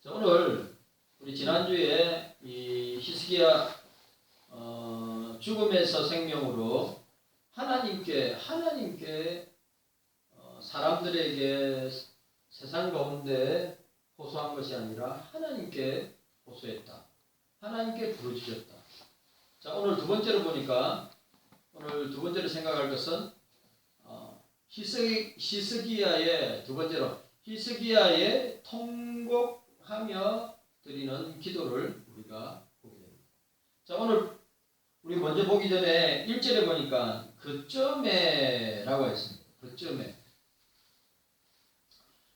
자, 오늘 우리 지난주에 이 히스기야 죽음에서 생명으로 하나님께 사람들에게 세상 가운데 호소한 것이 아니라 하나님께 호소했다. 하나님께 부르짖었다. 자, 오늘 두 번째로 보니까 오늘 두 번째로 생각할 것은 히스기야의 두 번째로 히스기야의 통곡하며 드리는 기도를 우리가 보게 됩니다. 자, 오늘 우리 먼저 보기 전에 1절에 보니까 그쯤에라고 했습니다. 그쯤에.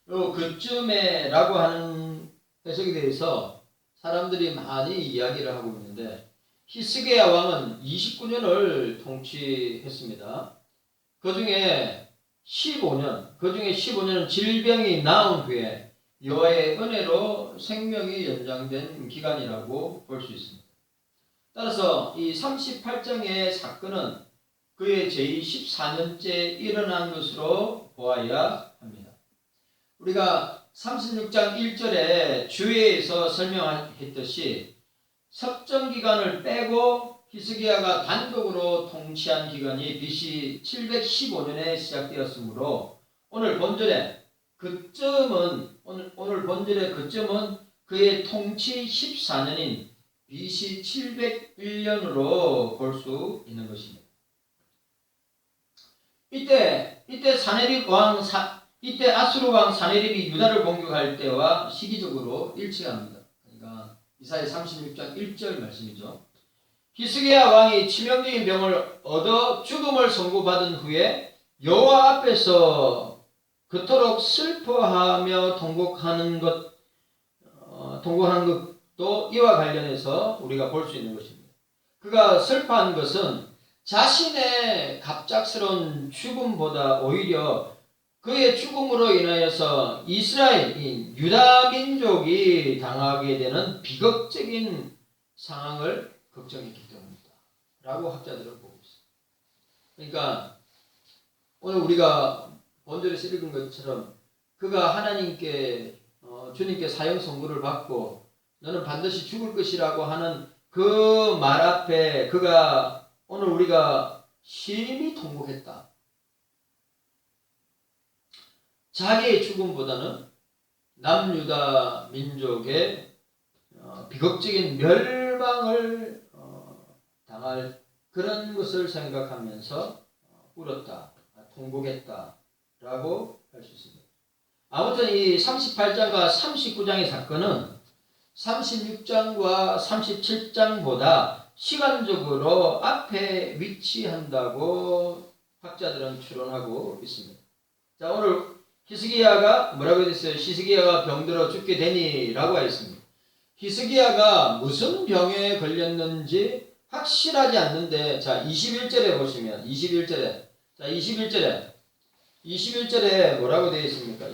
요 그쯤에라고 하는 해석에 대해서 사람들이 많이 이야기를 하고 있는데 히스기야 왕은 29년을 통치했습니다. 그 중에 15년은 질병이 나은 후에 여호와의 은혜로 생명이 연장된 기간이라고 볼 수 있습니다. 따라서 이 38장의 사건은 그의 제14년째 일어난 것으로 보아야 합니다. 우리가 36장 1절에 주회에서 설명했듯이 섭정기간을 빼고 히스기야가 단독으로 통치한 기간이 BC 715년에 시작되었으므로 오늘 본절의 그쯤은 그의 통치 14년인 BC 701년으로 볼 수 있는 것입니다. 이때 아수르 왕 사네립이 유다를 공격할 때와 시기적으로 일치합니다. 그러니까 이사야 36장 1절 말씀이죠. 히스기야 왕이 치명적인 병을 얻어 죽음을 선고받은 후에 여호와 앞에서 그토록 슬퍼하며 통곡하는 것도 이와 관련해서 우리가 볼 수 있는 것입니다. 그가 슬퍼한 것은 자신의 갑작스러운 죽음보다 오히려 그의 죽음으로 인하여서 이스라엘인 유다 민족이 당하게 되는 비극적인 상황을 걱정했기 때문이다 라고 학자들은 보고 있습니다. 그러니까 오늘 우리가 본절에서 읽은 것처럼 그가 하나님께 주님께 사형 선고를 받고 너는 반드시 죽을 것이라고 하는 그 말 앞에 그가 오늘 우리가 심히 통곡했다. 자기의 죽음보다는 남유다 민족의 비극적인 멸망을 당할 그런 것을 생각하면서 울었다, 통곡했다라고 할 수 있습니다. 아무튼 이 38장과 39장의 사건은 36장과 37장보다 시간적으로 앞에 위치한다고 학자들은 추론하고 있습니다. 자, 오늘 히스기야가 뭐라고 했어요? 히스기야가 병들어 죽게 되니라고 했습니다. 히스기야가 무슨 병에 걸렸는지 확실하지 않는데, 자, 21절에 보시면, 21절에 뭐라고 되어 있습니까?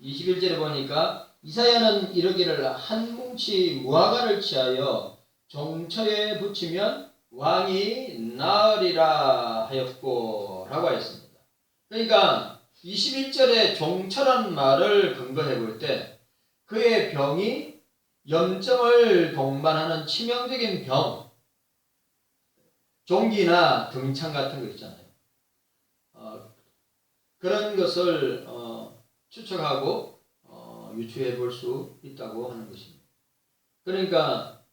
21절에 보니까 이사야는 이르기를 한 뭉치 무화과를 취하여 종처에 붙이면 왕이 나으리라 하였고 라고 하였습니다. 그러니까 21절에 종처란 말을 근거해 볼 때 그의 병이 염증을 동반하는 치명적인 병, 종기나 등창 같은 거 있잖아요. 그런 것을 추측하고 유추해 볼 수 있다고 하는 것입니다. 그러니까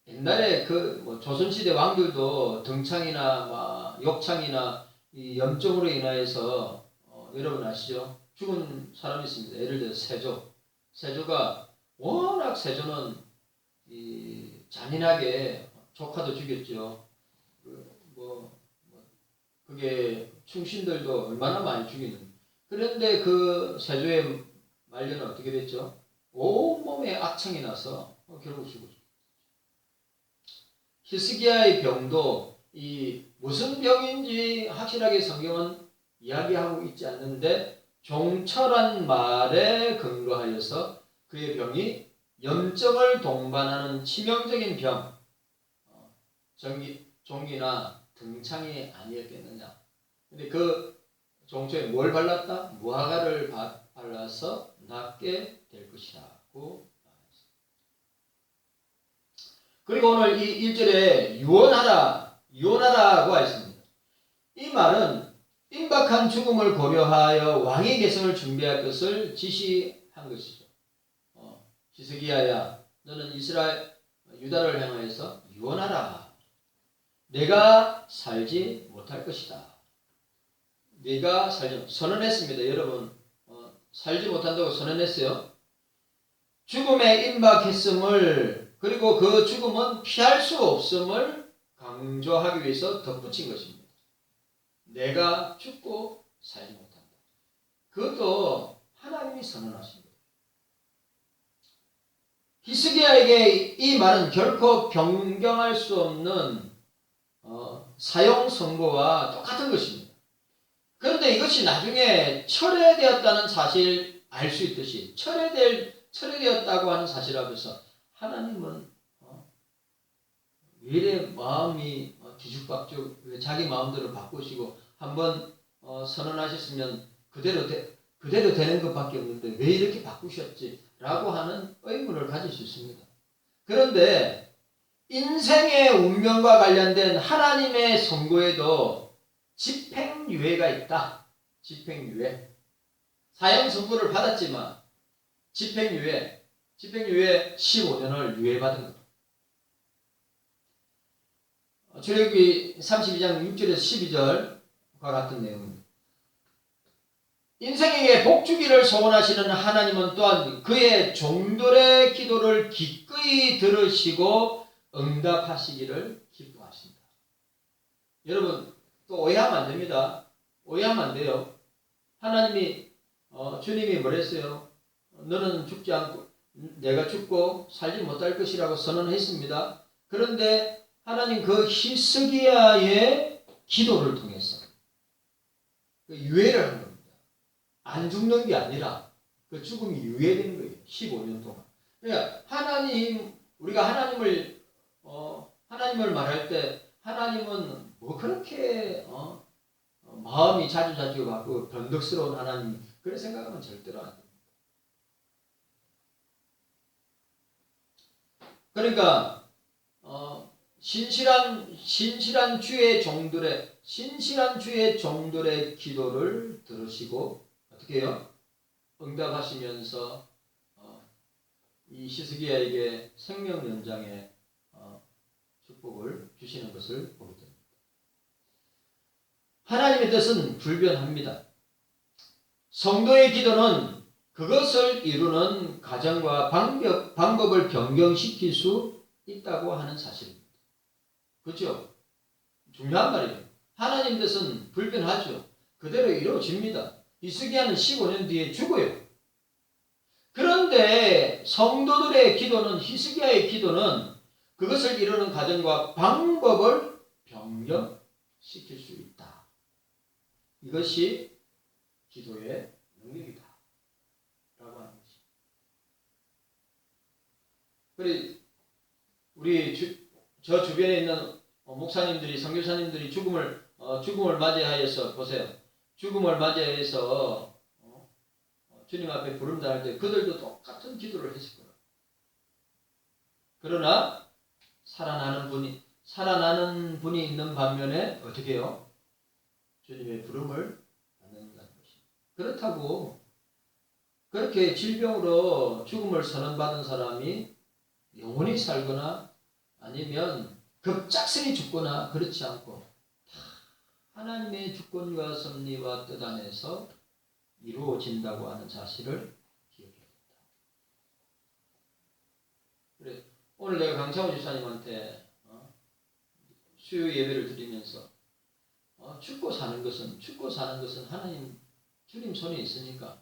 옛날에 조선시대 왕들도 등창이나 욕창이나 이 염증으로 인하여서 여러분 아시죠? 죽은 사람이 있습니다. 예를 들어 세조가 워낙 세조는 잔인하게 조카도 죽였죠. 그게 충신들도 얼마나 많이 죽이는. 그런데 그 세조의 말년은 어떻게 됐죠? 온몸에 악창이 나서 결국 죽었죠. 히스기야의 병도 무슨 병인지 확실하게 성경은 이야기하고 있지 않는데 종처란 말에 근거하여서 그의 병이 염증을 동반하는 치명적인 병, 종기나 등창이 아니었겠느냐. 근데 그 종초에 뭘 발랐다? 무화과를 발라서 낫게 될 것이라고 말했습니다. 그리고 오늘 이 1절에 유언하라고 했습니다. 이 말은 임박한 죽음을 고려하여 왕의 계승을 준비할 것을 지시한 것이죠. 히스기야야, 너는 유다를 향하여서 유언하라. 내가 살지 못할 것이다. 네가 선언했습니다. 여러분, 살지 못한다고 선언했어요. 죽음에 임박했음을, 그리고 그 죽음은 피할 수 없음을 강조하기 위해서 덧붙인 것입니다. 내가 죽고 살지 못한다. 그것도 하나님이 선언하신 거예요. 히스기야에게 이 말은 결코 변경할 수 없는 사형 선고와 똑같은 것입니다. 그런데 이것이 나중에 철회되었다는 사실 알 수 있듯이 철회되었다고 하는 사실 앞에서 하나님은 왜 이래 마음이 뒤죽박죽, 왜 자기 마음대로 바꾸시고 한번 선언하셨으면 그대로 되는 것밖에 없는데 왜 이렇게 바꾸셨지? 라고 하는 의문을 가질 수 있습니다. 그런데 인생의 운명과 관련된 하나님의 선고에도 집행유예가 있다. 집행유예. 사형 선고를 받았지만 집행유예 15년을 유예받은 것. 출애굽기 32장 6절에서 12절과 같은 내용입니다. 인생에게 복주기를 소원하시는 하나님은 또한 그의 종들의 기도를 기꺼이 들으시고 응답하시기를 기뻐하신다. 여러분, 또 오해하면 안 됩니다. 오해하면 안 돼요. 하나님이 주님이 뭐랬어요? 너는 죽지 않고 내가 죽고 살지 못할 것이라고 선언했습니다. 그런데 하나님 그 히스기야의 기도를 통해서 유예를 한 겁니다. 안 죽는 게 아니라 그 죽음이 유예되는 거예요. 15년 동안. 그러니까 우리가 하나님을 말할 때 하나님은 뭐 그렇게 마음이 자주 바꾸고 변덕스러운 하나님, 그런 생각하면 절대로 안 됩니다. 그러니까 신실한 주의 종들의 기도를 들으시고 어떻게 해요? 응답하시면서 이 히스기야에게 생명 연장의 축복을 주시는 것을 보게 됩니다. 하나님의 뜻은 불변합니다. 성도의 기도는 그것을 이루는 과정과 방법을 변경시킬 수 있다고 하는 사실입니다. 그렇죠? 중요한 말이에요. 하나님 뜻은 불변하죠. 그대로 이루어집니다. 히스기야는 15년 뒤에 죽어요. 그런데 성도들의 기도는, 히스기야의 기도는 그것을 이루는 과정과 방법을 변경시킬 수 있다. 이것이 기도의 능력이다 라고 하는 것입니다. 그래, 저 주변에 있는 목사님들이, 선교사님들이 죽음을 맞이하여서 보세요. 죽음을 맞이해서 주님 앞에 부름당할 때 그들도 똑같은 기도를 했을 거예요. 그러나 살아나는 분이 있는 반면에 어떻게 해요? 주님의 부름을 받는다는 것입니다. 그렇다고 그렇게 질병으로 죽음을 선언받은 사람이 영원히 살거나 아니면 급작스레 죽거나 그렇지 않고 하나님의 주권과 섭리와 뜻 안에서 이루어진다고 하는 사실을 기억해야 됩니다. 그래, 오늘 내가 강창호 집사님한테 수요 예배를 드리면서 죽고 사는 것은 하나님 주님 손에 있으니까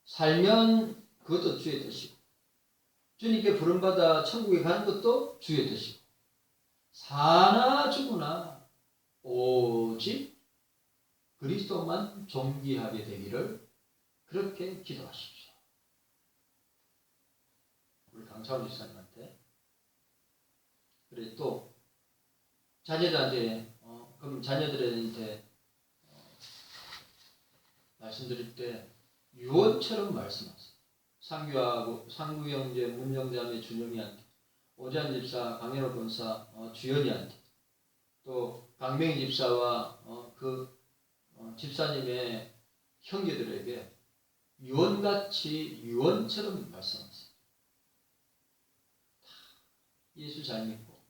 살면 그것도 주의 뜻이고 주님께 부름받아 천국에 가는 것도 주의 뜻이고 사나 죽으나 오직 그리스도만 존귀하게 되기를 그렇게 기도하십시오. 우리 강창호 집사님한테. 그래, 또 자녀들한테 그럼 자녀들한테 말씀드릴 때 유언처럼 말씀하세요. 상구 형제, 문정자매 준영이한테, 오재한 집사, 강현호 권사, 주연이한테, 또 강명희 집사와 집사님의 형제들에게 유언같이 유언처럼 말씀하세요. 예수 잘 믿고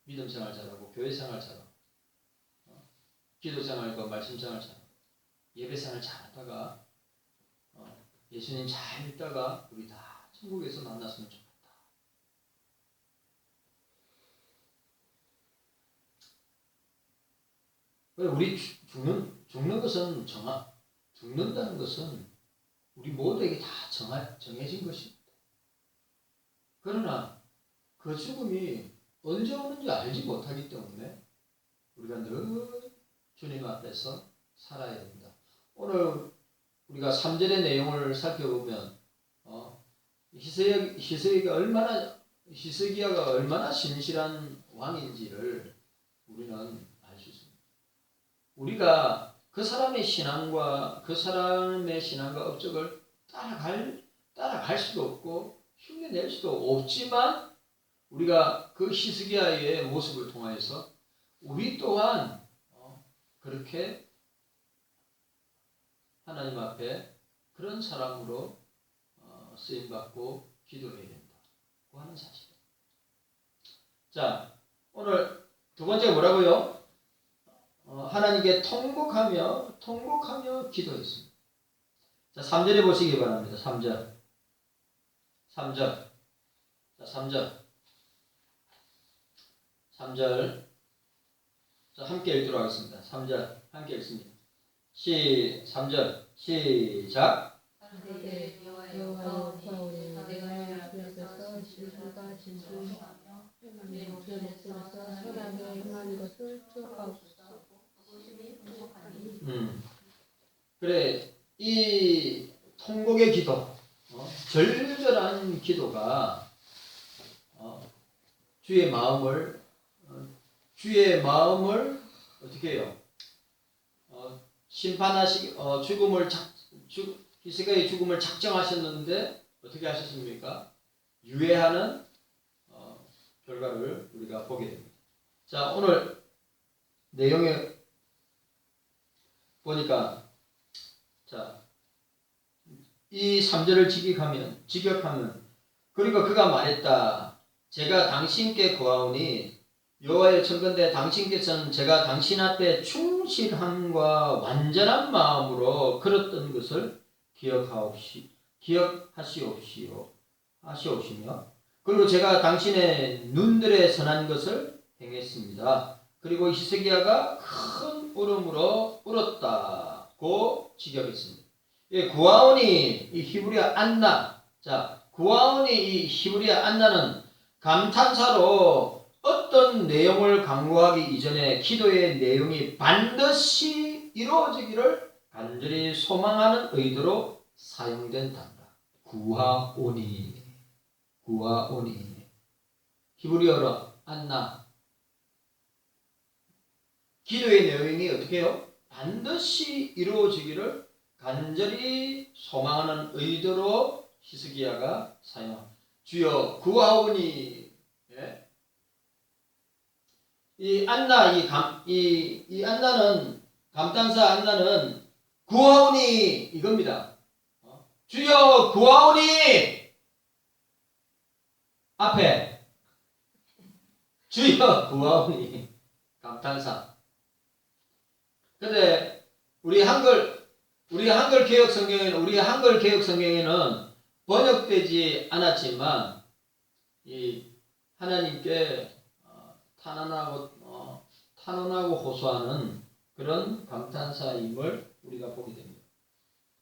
믿음 생활 잘하고 교회 생활 잘하고 기도 생활과 말씀 생활 잘하고 예배 생활 잘하다가 예수님 잘 믿다가 우리 다 천국에서 만났으면 좋겠다. 왜 우리 죽는 것은 죽는다는 것은 우리 모두에게 다 정해진 것입니다. 그러나 그 죽음이 언제 오는지 알지 못하기 때문에 우리가 늘 주님 앞에서 살아야 됩니다. 오늘 우리가 3절의 내용을 살펴보면 히스기야가 얼마나 신실한 왕인지를 우리는 알 수 있습니다. 우리가 그 사람의 신앙과 업적을 따라갈 수도 없고 흉내낼 수도 없지만 우리가 그 히스기야의 모습을 통하여서 우리 또한 그렇게 하나님 앞에 그런 사람으로 쓰임받고 기도해야 된다고 하는 사실입니다. 자, 오늘 두 번째 뭐라고요? 하나님께 통곡하며 기도했습니다. 자, 3절에 보시기 바랍니다. 3절. 자, 3절. 자, 함께 읽도록 하겠습니다. 3절 함께 읽습니다. 3절 시작. 여호와여 구하오니 내가 주께서 진술과 진술하며 내 목소리에서 선하게 행한 것을 추억하옵소서. 그래, 이 통곡의 기도, 절절한 기도가 주의 마음을 어떻게 해요? 히스기야의 죽음을 작정하셨는데 어떻게 하셨습니까? 유예하는 결과를 우리가 보게 됩니다. 자, 오늘 내용에 보니까 자, 이 3절을 직역하면 그리고 그가 말했다. 제가 당신께 구하오니 여호와여 청컨대 당신께서는 제가 당신 앞에 충실함과 완전한 마음으로 걸었던 것을 하시옵시며 그리고 제가 당신의 눈들에 선한 것을 행했습니다. 그리고 히스기야가 큰 울음으로 울었다고 직역했습니다. 구하오니 이 히브리어 안나. 자, 구하오니 이 히브리어 안나는 감탄사로 어떤 내용을 강구하기 이전에 기도의 내용이 반드시 이루어지기를 간절히 소망하는 의도로 사용된 단어다. 구하오니. 히브리어로 안나. 기도의 내용이 어떻게 해요? 반드시 이루어지기를 간절히 소망하는 의도로 히스기야가 사용합니다. 주여 구하오니. 예? 이 안나는 감탄사 안나는 구하오니 이겁니다. 주여 구하오니 앞에 주여 구하오니 감탄사. 근데 우리 한글 개혁 성경에는 번역되지 않았지만 이 하나님께 탄원하고 호소하는 그런 감탄사임을 우리가 보게 됩니다.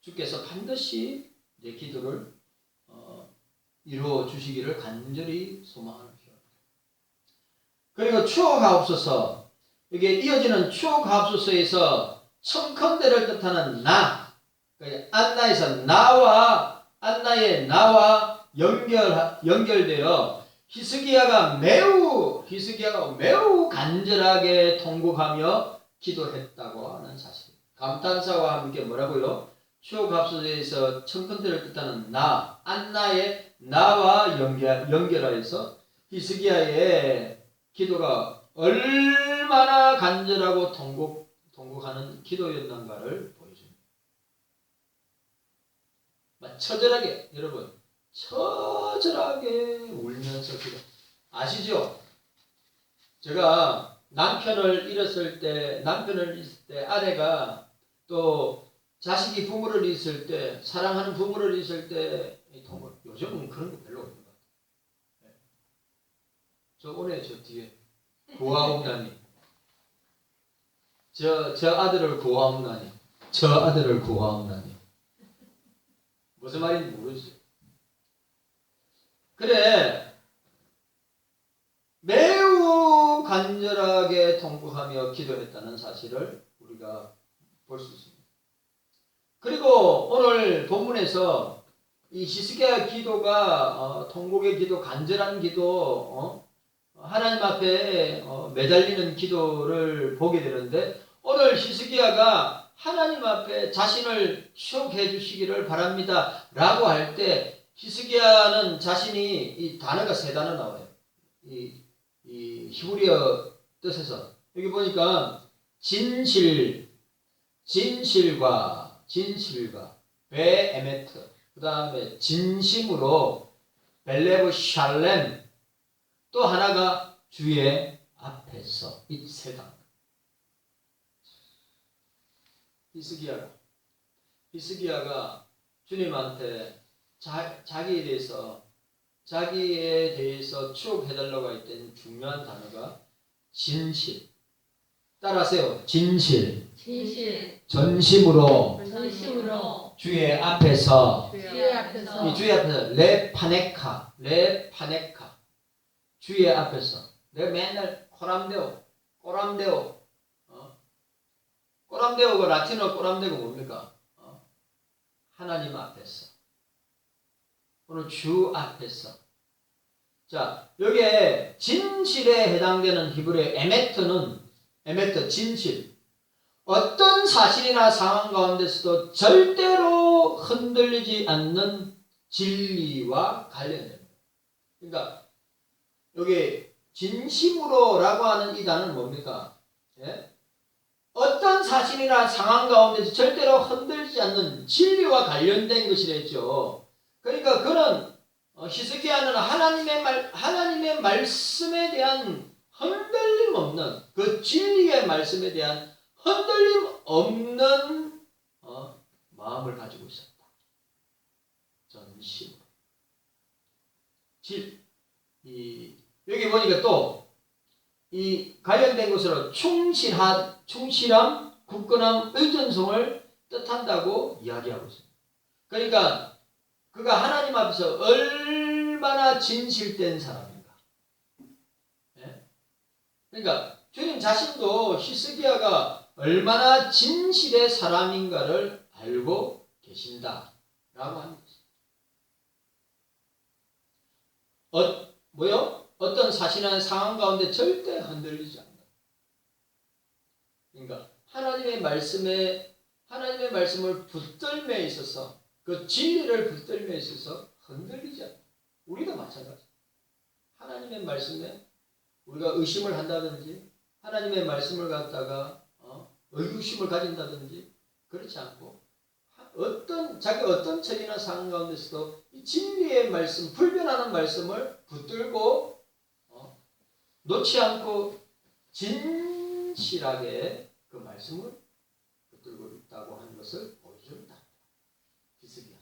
주께서 반드시 내 기도를 이루어 주시기를 간절히 소망하는 필요합니다. 그리고 추억하옵소서. 이게 이어지는 추억하옵소서에서 청컨대를 뜻하는 나, 안나에서 안나의 나와 연결되어 히스기야가 매우 간절하게 통곡하며 기도했다고 하는 사실. 감탄사와 함께 뭐라고요? 추억합소서에서 청컨대를 뜻하는 나, 안나의 나와 연결하여서 히스기야의 기도가 얼마나 간절하고 통곡하는 기도였는가를 보여줍니다. 처절하게, 여러분, 처절하게 울면서 기도. 아시죠? 제가 남편을 잃었을 때 아내가 또 자식이 부모를 잃었을 때, 사랑하는 부모를 잃었을 때 통곡. 요즘은 그런 거 별로 없는 것 같아요. 저 오늘 저 뒤에 구하옵나니, 저 아들을 구하옵나니, 저 아들을 구하옵나니. 무슨 말인지 모르지. 그래, 매우 간절하게 통곡하며 기도했다는 사실을 우리가 볼 수 있습니다. 그리고 오늘 본문에서 이 히스기야 기도가 통곡의 기도, 간절한 기도, 하나님 앞에 매달리는 기도를 보게 되는데, 오늘 히스기야가 하나님 앞에 자신을 추억해 주시기를 바랍니다 라고 할 때, 히스기야는 자신이, 이 단어가 세 단어 나와요. 이 히브리어 뜻에서 여기 보니까 진실과 베에메트, 그 다음에 진심으로 벨레브 샬렘, 또 하나가 주의 앞에서, 이 세 단어. 히스기야가 주님한테 자기에 대해서 추억해달라고 했던 중요한 단어가 진실. 따라하세요. 진실. 전심으로 주의 앞에서. 이 주의 앞에서 레파네카. 주의 앞에서. 내가 맨날 꼬람데오가 라틴어 꼬람데오가 뭡니까? 하나님 앞에서. 오늘 주 앞에서. 자, 여기에 진실에 해당되는 히브리어 에메트, 진실. 어떤 사실이나 상황 가운데서도 절대로 흔들리지 않는 진리와 관련됩니다. 그러니까 여기 진심으로라고 하는 이 단어는 뭡니까? 예? 어떤 사실이나 상황 가운데서 절대로 흔들리지 않는 진리와 관련된 것이랬죠. 그러니까 그는 히스기야는 하나님의 말씀에 대한 흔들림 없는, 그 진리의 말씀에 대한 흔들림 없는 마음을 가지고 있었다. 전심으로. 여기 보니까 또 이 관련된 것으로 충실함, 굳건함, 의존성을 뜻한다고 이야기하고 있습니다. 그러니까 그가 하나님 앞에서 얼마나 진실된 사람인가. 예? 그러니까 주님 자신도 히스기야가 얼마나 진실의 사람인가를 알고 계신다라고 하는 것입니다. 어떤 사실이나 상황 가운데 절대 흔들리지 않는다. 그러니까 하나님의 말씀을 붙들며 있어서, 그 진리를 붙들며 있어서 흔들리지 않는다. 우리도 마찬가지. 하나님의 말씀에 우리가 의심을 한다든지, 하나님의 말씀을 갖다가 의구심을 가진다든지 그렇지 않고, 자기 어떤 처리나 상황 가운데서도 이 진리의 말씀, 불변하는 말씀을 붙들고 놓지 않고 진실하게 그 말씀을 붙들고 있다고 하는 것을 보여준다. 히스기야.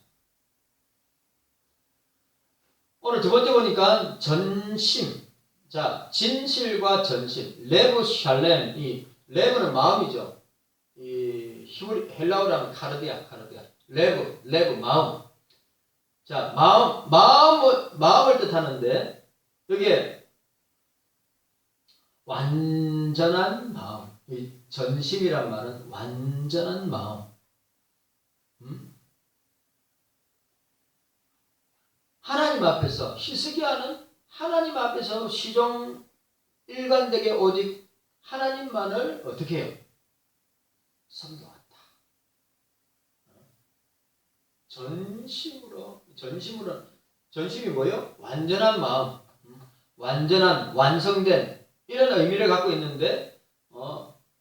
오늘 두 번째 보니까 전심. 자, 진실과 전심. 레브 샬렘. 이 레브는 마음이죠. 이 헬라어로 하면 카르디아. 레브 마음. 자, 마음을 뜻하는데 여기에 완전한 마음. 이 전심이란 말은 완전한 마음. 하나님 앞에서, 히스기야는 하나님 앞에서 시종 일관되게 오직 하나님만을 어떻게 해요? 섬겨왔다. 전심이 뭐요? 완전한 마음, 완전한 완성된 이런 의미를 갖고 있는데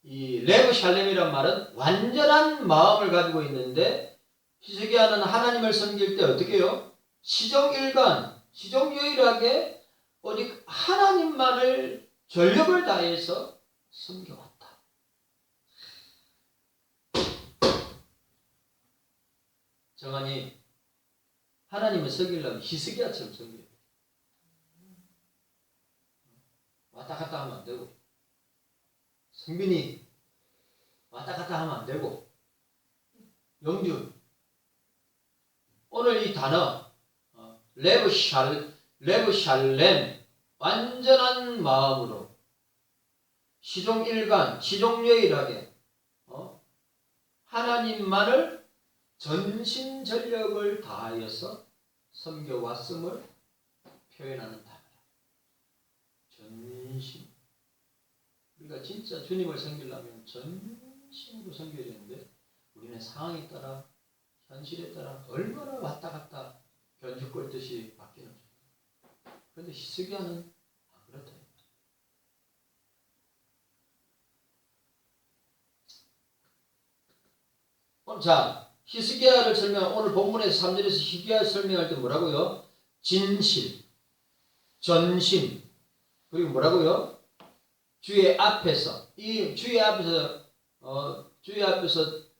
이 레브 샬렘이란 말은 완전한 마음을 가지고 있는데 히스기야는 하나님을 섬길 때 어떻게 해요? 시종일관, 시종유일하게 오직 하나님만을 전력을 다해서 섬겨왔다. 정한이 하나님을 섬기려면 히스기야처럼 섬겨야 돼. 왔다 갔다 하면 안 되고, 성빈이 왔다 갔다 하면 안 되고, 영준 오늘 이 단어 레브 샬렘 완전한 마음으로 시종일관 시종유일하게 하나님만을 전심전력을 다하여서 섬겨왔음을 표현하는 단어라. 전심. 우리가 진짜 주님을 섬기려면 전심으로 섬겨야 되는데 우리는 상황에 따라 현실에 따라 얼마나 왔다 갔다 견죽 꼴듯이 바뀌는 줄. 그런데 히스기야는 안 그렇다. 자, 히스기야를 설명, 오늘 본문에서 3절에서 히스기야를 설명할 때 뭐라고요? 진실, 전심, 그리고 뭐라고요? 주의 앞에서, 이 주의 앞에서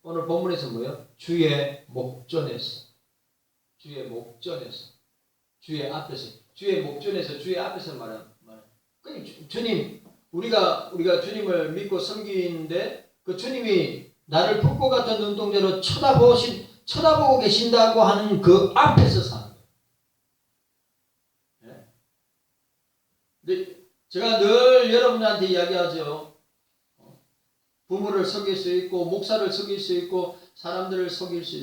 오늘 본문에서 뭐예요? 주의 목전에서, 주의 목전에서, 주의 앞에서, 주의 목전에서, 주의 앞에서 말하는. 주님, 우리가 주님을 믿고 섬기는데 그 주님이 나를 불꽃 같은 눈동자로 쳐다보고 계신다고 하는 그 앞에서 사는 거예요. 네? 제가 늘 여러분한테 이야기하죠. 부모를 속일 수 있고 목사를 속일 수 있고 사람들을 속일 수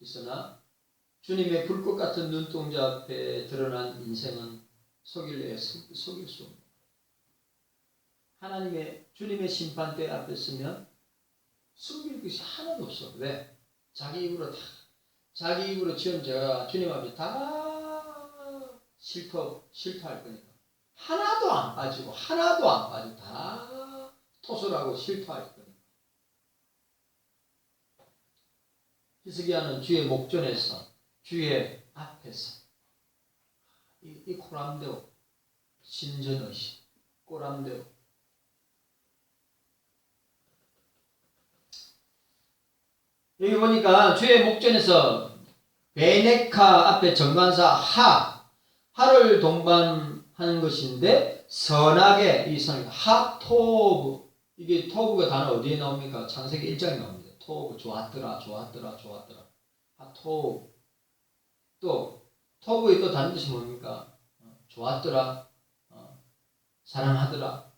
있으나 주님의 불꽃 같은 눈동자 앞에 드러난 인생은 속일 수 없는 주님의 심판대 앞에 서면 숨길 것이 하나도 없어. 왜? 자기 입으로 지은 죄가 주님 앞에 다 실토할 거니까. 하나도 안 빠지고 다 토설하고 실토할 거니까. 히스기야는 주의 목전에서, 주의 앞에서 이 고람되오 신전의식 고람되오. 여기 보니까 주의 목전에서 베네카 앞에 정관사 하를 동반하는 것인데 선하게 이 하토브, 이게 토브가 단어 어디에 나옵니까? 창세기 1장에 나옵니다. 토브 좋았더라. 하토브. 또 토브의 또 다른 뜻이 뭡니까? 좋았더라. 사랑하더라.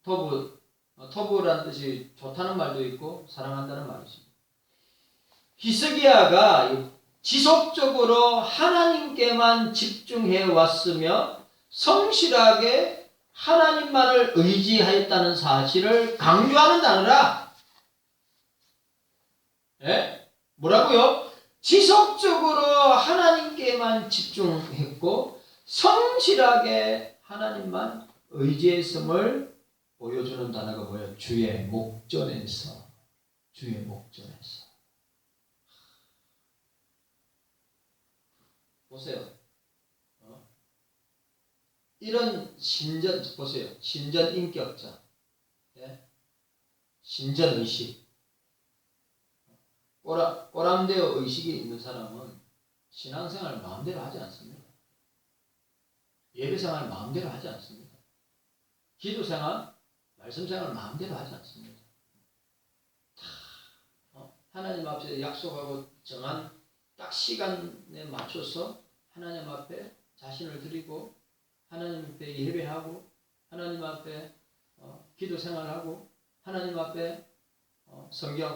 토브라는 뜻이 좋다는 말도 있고 사랑한다는 말이 있습니다. 히스기야가 지속적으로 하나님께만 집중해 왔으며 성실하게 하나님만을 의지하였다는 사실을 강조하는 단어라. 예? 뭐라고요? 지속적으로 하나님께만 집중했고 성실하게 하나님만 의지했음을 보여주는 단어가 뭐예요? 주의 목전에서. 보세요. 이런 보세요. 신전 인격자. 예? 신전 의식. 꼬람되어 의식이 있는 사람은 신앙생활을 마음대로 하지 않습니다. 예배생활을 마음대로 하지 않습니다. 기도생활, 말씀생활을 마음대로 하지 않습니다. 하나님 앞에 약속하고 정한 딱 시간에 맞춰서 하나님 앞에 자신을 드리고 하나님 앞에 예배하고 하나님 앞에 기도생활하고 하나님 앞에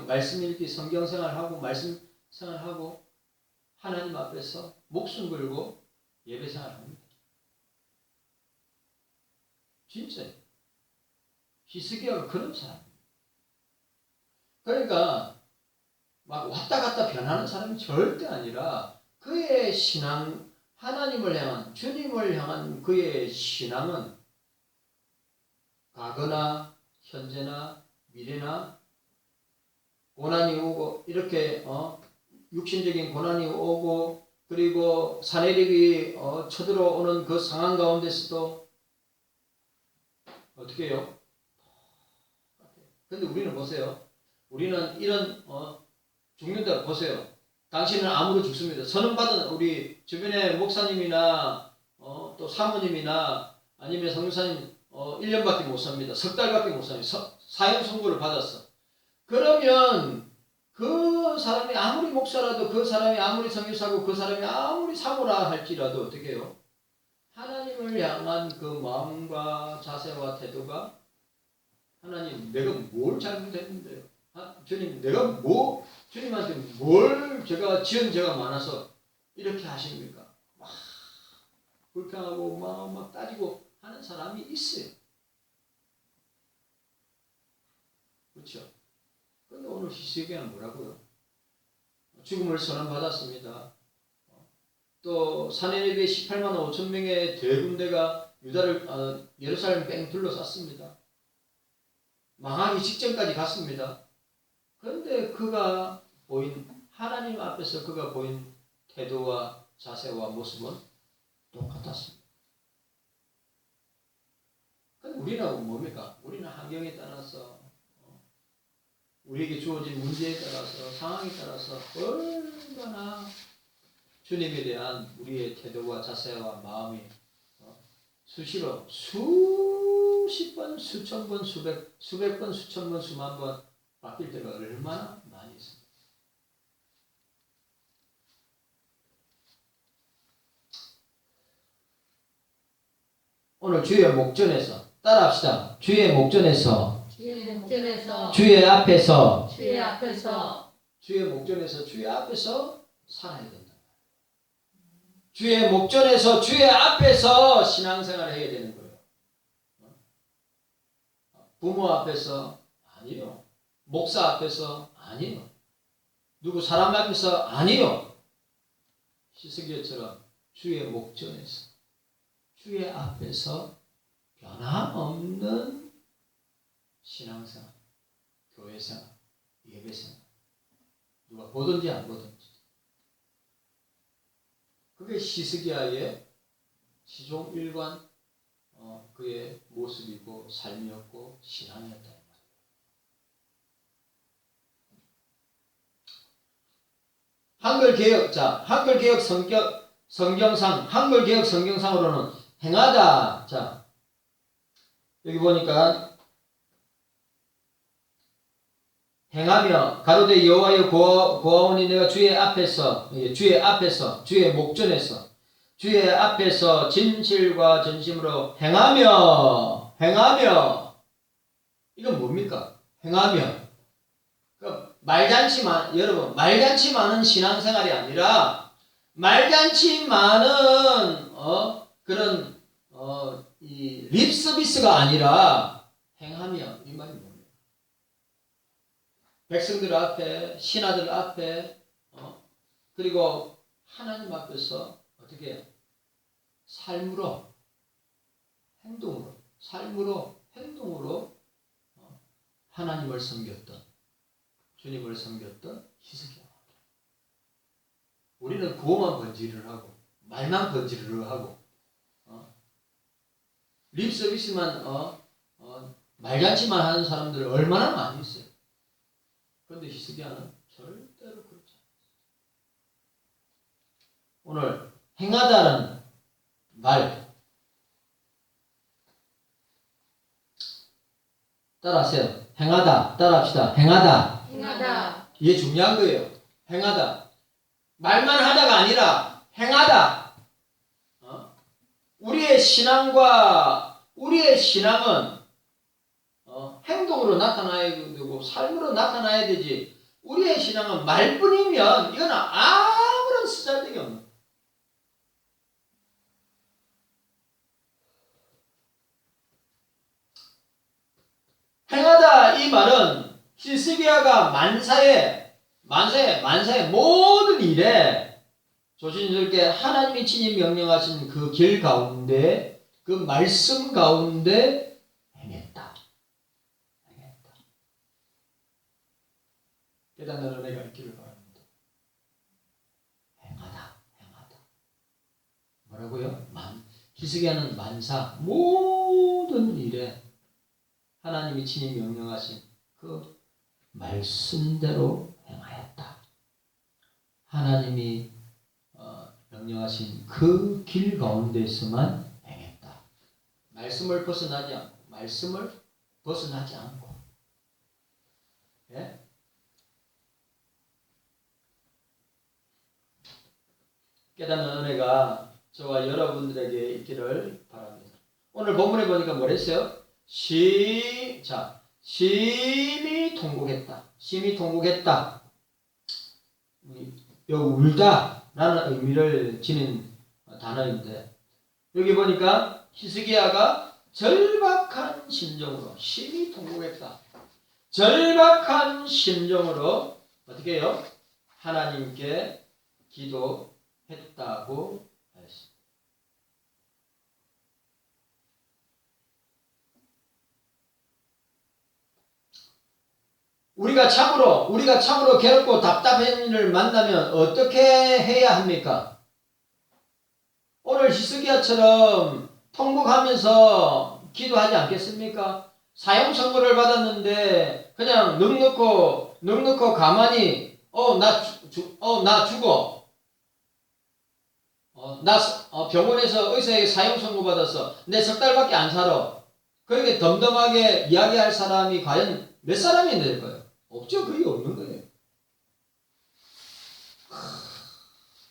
말씀 읽기 성경생활하고 말씀생활하고 하나님 앞에서 목숨 걸고 예배생활합니다. 진짜 히스기야가 그런 사람입니다. 그러니까 막 왔다 갔다 변하는 사람이 절대 아니라 그의 신앙, 하나님을 향한, 주님을 향한 그의 신앙은 과거나 현재나 미래나 고난이 오고 이렇게 육신적인 고난이 오고 그리고 사내립이 쳐들어오는 그 상황 가운데서도 어떻게 해요? 근데 우리는 보세요. 우리는 이런 죽는다 보세요. 당신은 암으로 죽습니다. 선언받은 우리 주변의 목사님이나 또 사모님이나 아니면 성교사님 1년밖에 못 삽니다. 석 달밖에 못 삽니다. 사형 선고를 받았어. 그러면 그 사람이 아무리 목사라도 그 사람이 아무리 선교사고 그 사람이 아무리 사모라 할지라도 어떻게 해요? 하나님을 향한 그 마음과 자세와 태도가 하나님 내가 뭘 잘못했는데요? 주님 내가 주님한테 뭘 제가 지은 죄가 많아서 이렇게 하십니까? 막 불평하고 막 따지고 하는 사람이 있어요. 그렇죠? 그런데 오늘 히스기야는 뭐라고요? 죽음을 선언받았습니다. 또 사내립의 18만 5천 명의 대군대가 유다를 예루살렘 뺑 둘러쌌습니다. 망하기 직전까지 갔습니다. 그런데 그가 보인 하나님 앞에서 그가 보인 태도와 자세와 모습은 똑같았습니다. 근데 우리는 뭡니까? 우리는 환경에 따라서 우리에게 주어진 문제에 따라서 상황에 따라서 얼마나 주님에 대한 우리의 태도와 자세와 마음이 수시로 수십 번, 수천 번, 수백 번, 수천 번, 수만 번 바뀔 때가 얼마나 많이 있습니다. 오늘 주의 목전에서 따라합시다. 주의 목전에서 주의 목전에서 주의 앞에서 주의 앞에서 주의 목전에서 주의 앞에서 살아야 된다. 주의 목전에서 주의 앞에서 신앙생활을 해야 되는 거예요. 부모 앞에서 아니요. 목사 앞에서 아니요. 누구 사람 앞에서 아니요. 히스기야처럼 주의 목전에서 주의 앞에서 변함없는 신앙생활, 교회생활, 예배생활 누가 보든지 안 보든지 그게 히스기야의 시종 일관 그의 모습이고 삶이었고 신앙이었다. 한글개혁 성경상 한글개혁 성경상으로는 행하다. 자 여기 보니까 행하며 가로되 여호와여 고아오니 내가 주의 앞에서 주의 목전에서 주의 앞에서 진실과 전심으로 행하며 이건 뭡니까? 행하며 그러니까 여러분 말잔치 많은 신앙생활이 아니라 말잔치 많은 그런 이 립서비스가 아니라 행하며 이 말이 뭡니까? 백성들 앞에 신하들 앞에 그리고 하나님 앞에서 어떻게 해요? 삶으로 행동으로 하나님을 섬겼던 주님을 섬겼던 히스기야. 우리는 구호만 번지를 하고 말만 번지를 하고 립 서비스만 말잔치만 하는 사람들 얼마나 많이 있어요. 그런데 히스기야는 절대로 그렇지 않았어요. 오늘 행하다는 말 따라하세요. 행하다 따라합시다. 행하다. 이게 중요한 거예요. 행하다. 말만 하다가 아니라 행하다. 우리의 신앙은 행동으로 나타나야 되고 삶으로 나타나야 되지. 우리의 신앙은 말뿐이면 이거는 아무런 쓰잘데기 없는 거예요. 행하다 이 말은 히스기야가 만사에 만사의 모든 일에 조심스럽게 하나님이 친히 명령하신 그 길 가운데, 그 말씀 가운데 행했다. 깨닫는 은혜가 있기를 바랍니다. 행하다. 뭐라고요? 히스기야는 만사 모든 일에 하나님이 친히 명령하신 그 말씀대로 행하였다. 하나님이 명령하신 그 길 가운데에서만 행했다. 말씀을 벗어나지 않고. 예? 깨닫는 은혜가 저와 여러분들에게 있기를 바랍니다. 오늘 본문에 보니까 뭐랬어요? 심히 통곡했다. 여기 울다라는 의미를 지닌 단어인데, 여기 보니까 히스기야가 절박한 심정으로 심히 통곡했다. 절박한 심정으로 어떻게 해요? 하나님께 기도했다고 하였습니다. 우리가 참으로 괴롭고 답답한 일을 만나면 어떻게 해야 합니까? 오늘 히스기야처럼 통곡하면서 기도하지 않겠습니까? 사형 선고를 받았는데 그냥 넉넉히 가만히 나 죽어. 병원에서 의사에게 사형 선고 받았어. 내 석 달밖에 안 살아. 그렇게 덤덤하게 이야기할 사람이 과연 몇 사람이 될 거예요? 없죠. 거의 없는 거예요.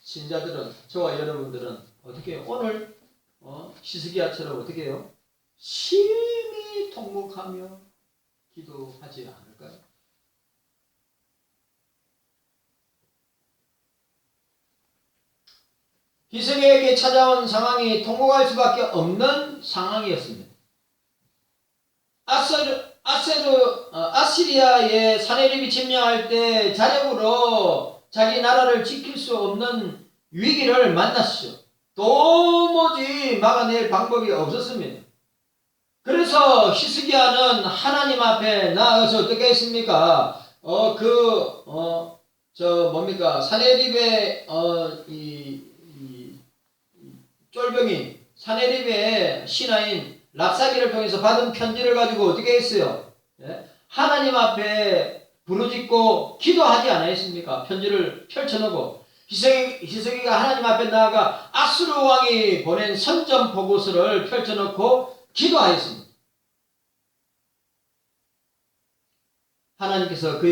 신자들은, 저와 여러분들은 어떻게 해요? 오늘 히스기야처럼 어떻게 해요? 심히 통곡하며 기도하지 않을까요? 히스기야에게 찾아온 상황이 통곡할 수밖에 없는 상황이었습니다. 아시리아의 사내립이 침략할 때 자력으로 자기 나라를 지킬 수 없는 위기를 만났죠. 도무지 막아낼 방법이 없었습니다. 그래서 히스기야는 하나님 앞에 나아가서 어떻게 했습니까? 사내립의 쫄병이 사내립의 신하인 랍사기를 통해서 받은 편지를 가지고 어떻게 했어요? 예? 하나님 앞에 부르짖고 기도하지 않았습니까? 편지를 펼쳐놓고 히스기야가 하나님 앞에 나아가 아수르 왕이 보낸 선전 보고서를 펼쳐놓고 기도하였습니다. 하나님께서 그